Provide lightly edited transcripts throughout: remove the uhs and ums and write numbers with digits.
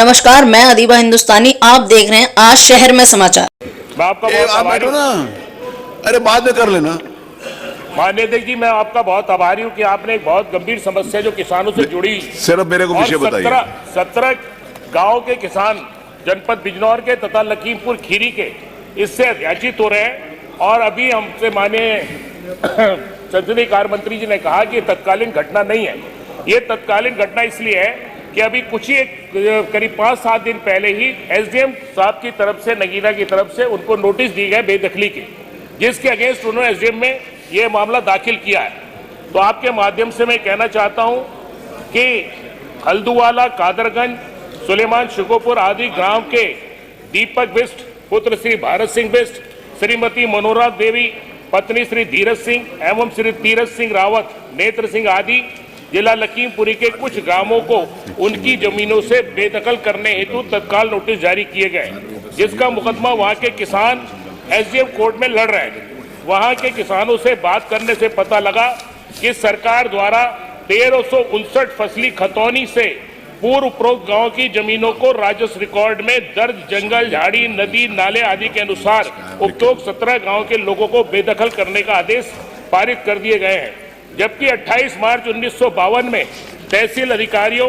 नमस्कार, मैं अदीबा हिंदुस्तानी। आप देख रहे हैं आज शहर में समाचार। मैं आपका बहुत आप बैठो ना, अरे बाद में कर लेना। माननीय अध्यक्ष जी, मैं आपका बहुत आभारी हूँ कि आपने एक बहुत गंभीर समस्या जो किसानों से जुड़ी, सिर्फ मेरे को विषय बताइए। 17 गांव के किसान जनपद बिजनौर के तथा लखीमपुर खीरी के इससे अत्याचित हो रहे हैं। और अभी हमसे माननीय संसदीय कार्य मंत्री जी ने कहा कि ये तत्कालीन घटना नहीं है। ये तत्कालीन घटना इसलिए है कि अभी कुछ ही करीब 5-7 दिन पहले ही एसडीएम साहब की तरफ से, नगीना की तरफ से उनको नोटिस दी गए बेदखली के, जिसके अगेंस्ट उन्होंने एसडीएम में ये मामला दाखिल किया है। तो आपके माध्यम से मैं कहना चाहता हूं कि हल्दुवाला, कादरगंज, सुलेमान, शिकोपुर आदि गांव के दीपक बिष्ट, पुत्र श्री भारत सिंह बिष्ट, श्रीमती मनोरा देवी, पत्नी श्री धीरज सिंह एवं श्री तीरथ सिंह रावत, नेत्र सिंह आदि जिला लखीमपुरी के कुछ गांवों को उनकी जमीनों से बेदखल करने हेतु तत्काल नोटिस जारी किए गए, जिसका मुकदमा वहां के किसान एसडीएम कोर्ट में लड़ रहे हैं। वहां के किसानों से बात करने से पता लगा कि सरकार द्वारा 1359 फसली खतौनी से पूर्व उपरोक्त गांव की जमीनों को राजस्व रिकॉर्ड में दर्ज जंगल, झाड़ी, नदी, नाले आदि के अनुसार उपरोक्त 17 गांव के लोगों को बेदखल करने का आदेश पारित कर दिए गए हैं। जबकि 28 मार्च 1952 में तहसील अधिकारियों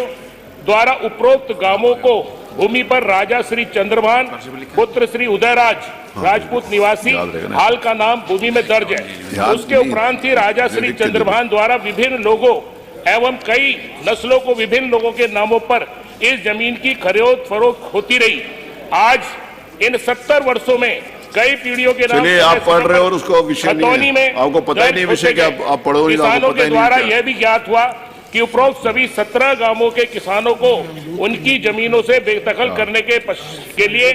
द्वारा उपरोक्त गांवों को भूमि पर राजा श्री चंद्रभान, पुत्र श्री उदयराज, राजपूत निवासी, हाल का नाम भूमि में दर्ज है। उसके उपरांत ही राजा श्री चंद्रभान द्वारा विभिन्न लोगों एवं कई नस्लों को विभिन्न लोगों के नामों पर इस जमीन की खरीद फरोख्त होती रही। आज इन 70 वर्षों में कई पीढ़ियों के नाम चलिए, आप पढ़ रहे हो और उसको विषय नहीं है, आपको पता ही नहीं विषय क्या, आप पढ़ो नहीं, किसानों के द्वारा यह भी ज्ञात हुआ कि उपरोक्त सभी 17 गांवों के किसानों को उनकी जमीनों से बेदखल करने के लिए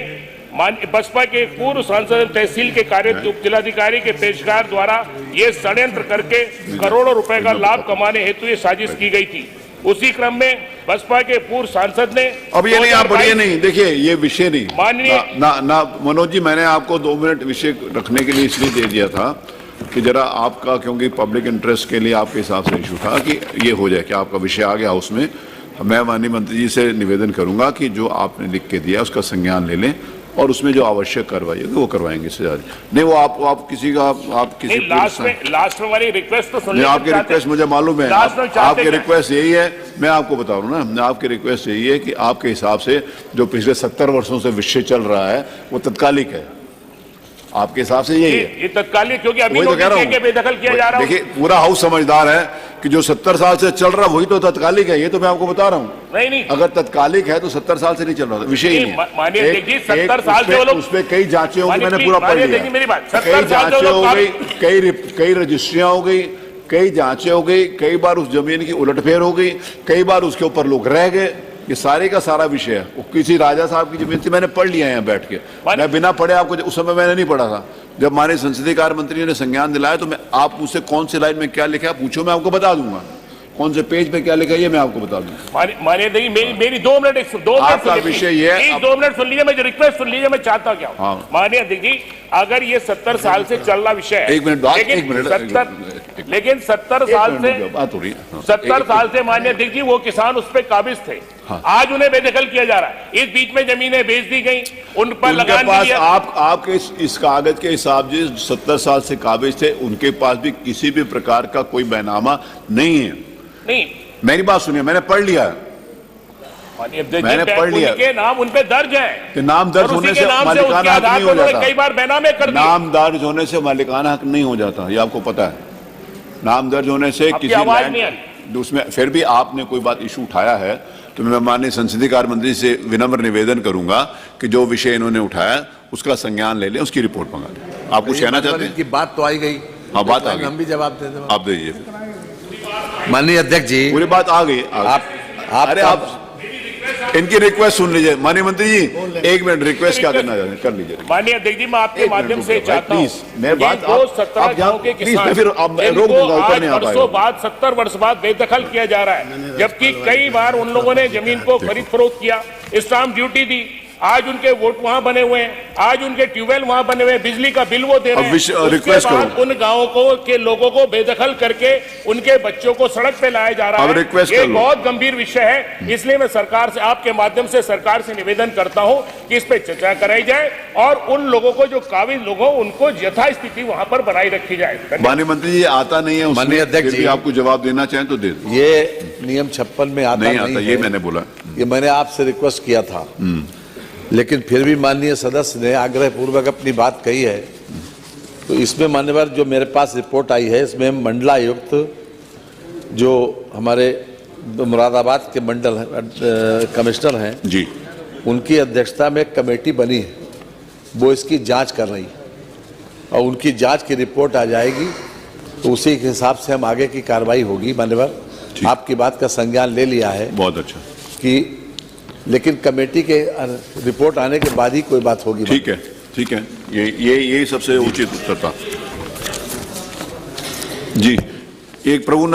बसपा के पूर्व सांसद तहसील के कार्य जिलाधिकारी के पेशकार द्वारा ये षड्यंत्र करके करोड़ों रुपए का लाभ कमाने हेतु ये साजिश की गई थी। उसी क्रम में बसपा के पूर्व सांसद ने अब ये नहीं, आप बढ़िए नहीं, देखिए ये विषय नहीं माननीय ना मनोज जी, मैंने आपको 2 मिनट विषय रखने के लिए इसलिए दे दिया था कि जरा आपका, क्योंकि पब्लिक इंटरेस्ट के लिए आपके हिसाब से इशू था कि ये हो जाए कि आपका विषय आ गया उसमें। मैं माननीय मंत्री जी से निवेदन करूंगा कि जो आपने लिख के दिया उसका संज्ञान ले लें और उसमें जो आवश्यक कार्रवाई है वो करवाएंगे इससे ज्यादा नहीं। वो आप किसी का, आप किसी लास्ट में वाली रिक्वेस्ट तो सुन, आपकी रिक्वेस्ट मुझे मालूम है, आपकी रिक्वेस्ट यही है, मैं आपको बता रहा हूँ ना, आपकी रिक्वेस्ट यही है कि आपके हिसाब से जो पिछले 70 वर्षों से विषय चल रहा है वो तत्कालिक है, आपके हिसाब से यही है। ये तत्कालिक, क्योंकि अभी तो कह रहा हूँ, बेदखल किया जा रहा है। देखिए पूरा हाउस समझदार है कि जो 70 साल से चल रहा वही तो तत्कालिक है, ये तो मैं आपको बता रहा हूँ। नहीं, अगर तत्कालिक है तो 70 साल से नहीं चल रहा, विषय ही नहीं। मानिए देखिए, 70 साल से वो लोग, उस पे कई जांचें होंगी, मैंने पूरा पढ़ लिया, मेरी बात, कई जांचें हो गई, कई रजिस्ट्रियां हो गई, कई जांचें हो गई, कई बार उस जमीन की उलटफेर हो गई, कई बार उसके ऊपर लोग रह गए। ये सारे का सारा विषय है। वो किसी राजा साहब की जमीन थी, मैंने पढ़ लिया है यहाँ बैठ के, मैं बिना पढ़े आपको, उस समय मैंने नहीं पढ़ा था। जब हमारे संसदीय कार्य मंत्री ने संज्ञान दिलाया तो मैं, आप मुझसे कौन सी लाइन में क्या लिखा है पूछो, मैं आपको बता दूंगा, कौन से पेज पे क्या लिखा है ये मैं आपको बता दूंगा। मानिए देखिए, मेरी 2 मिनट आपका विषय ये है, 2 मिनट सुन लीजिए, मैं रिक्वेस्ट सुन लीजिए, मैं चाहता क्या हूँ। हाँ। मानिए देखिए, अगर ये 70 साल से चल रहा विषय है, 1 मिनट बाद, 1 मिनट, लेकिन 70 साल से बात हो रही है, 70 साल से मान्य देखिए वो किसान उस पर काबिज थे। हाँ। आज उन्हें बेदखल किया जा रहा है। इस बीच में जमीनें बेच दी गई, उन पर लगान दिया। आपके इस कागज के हिसाब से 70 साल से काबिज थे, उनके पास भी किसी भी प्रकार का कोई बैनामा नहीं है। नहीं, मेरी बात सुनिए, मैंने पढ़ लिया है, मैंने पढ़ लिया, उनके नाम उन पे दर्ज है कि नाम दर्ज होने से मालिकाना हक नहीं हो जाता, कई बार बैनामे कर दिए। नाम दर्ज होने से मालिकाना हक नहीं हो जाता, ये आपको पता है। नाम दर्ज होने से किसी लैंड उसमें, फिर भी आपने कोई बात इशू उठाया है तो मैं माननीय संसदीय कार्य मंत्री से विनम्र निवेदन करूंगा कि जो विषय इन्होंने उठाया उसका संज्ञान ले लें, उसकी रिपोर्ट मंगा लें। आप कुछ कहना चाहते हैं? बात तो आई गई। हाँ, बात आ गई, हम भी जवाब दे दें। आप दीजिए। माननीय अध्यक्ष जी, पूरी बात आ गई। अरे आप इनकी रिक्वेस्ट सुन लीजिए। माननीय मंत्री जी, 1 मिनट, रिक्वेस्ट क्या करना चाहते हैं कर लीजिए। माननीय अध्यक्ष जी, मैं आपके माध्यम से चाहता हूँ, मैं बात आप 17 गांव के किसान, फिर वर्षों बाद 70 वर्ष बाद बेदखल किया जा रहा है, जबकि कई बार उन लोगों ने जमीन को खरीद फरोख्त किया, स्टाम्प ड्यूटी दी, आज उनके वोट वहां बने हुए हैं, आज उनके ट्यूबवेल वहां बने हुए हैं, बिजली का बिल वो दे रहे अब हैं। उसके रिक्वेस्ट बाद करो। उन गांवों को के लोगों को बेदखल करके उनके बच्चों को सड़क पे लाया जा रहा अब है। रिक्वेस्ट ये कर लो। बहुत गंभीर विषय है, इसलिए मैं सरकार से, आपके माध्यम से सरकार से निवेदन करता हूं कि इस पे चर्चा कराई जाए और उन लोगों को जो काबिल लोग हो उनको यथास्थिति वहां पर बनाई रखी जाए। माननीय मंत्री जी आता नहीं है, माननीय उसमें अध्यक्ष फिर भी जी। आपको जवाब देना चाहें तो दे दो। ये नियम 56 में आता नहीं आता, है। ये मैंने बोला। ये मैंने आपसे रिक्वेस्ट किया था, लेकिन फिर भी माननीय सदस्य ने आग्रह पूर्वक अपनी बात कही है। तो इसमें मान्यवर जो मेरे पास रिपोर्ट आई है, इसमें मंडलायुक्त जो हमारे मुरादाबाद के मंडल कमिश्नर हैं जी, उनकी अध्यक्षता में एक कमेटी बनी है, वो इसकी जांच कर रही है और उनकी जांच की रिपोर्ट आ जाएगी तो उसी के हिसाब से हम आगे की कार्रवाई होगी। मान्यवर, आपकी बात का संज्ञान ले लिया है बहुत अच्छा। कि लेकिन कमेटी के रिपोर्ट आने के बाद ही कोई बात होगी। ठीक है, ठीक है, यही सबसे उचित उत्तर था। जी, एक प्रभु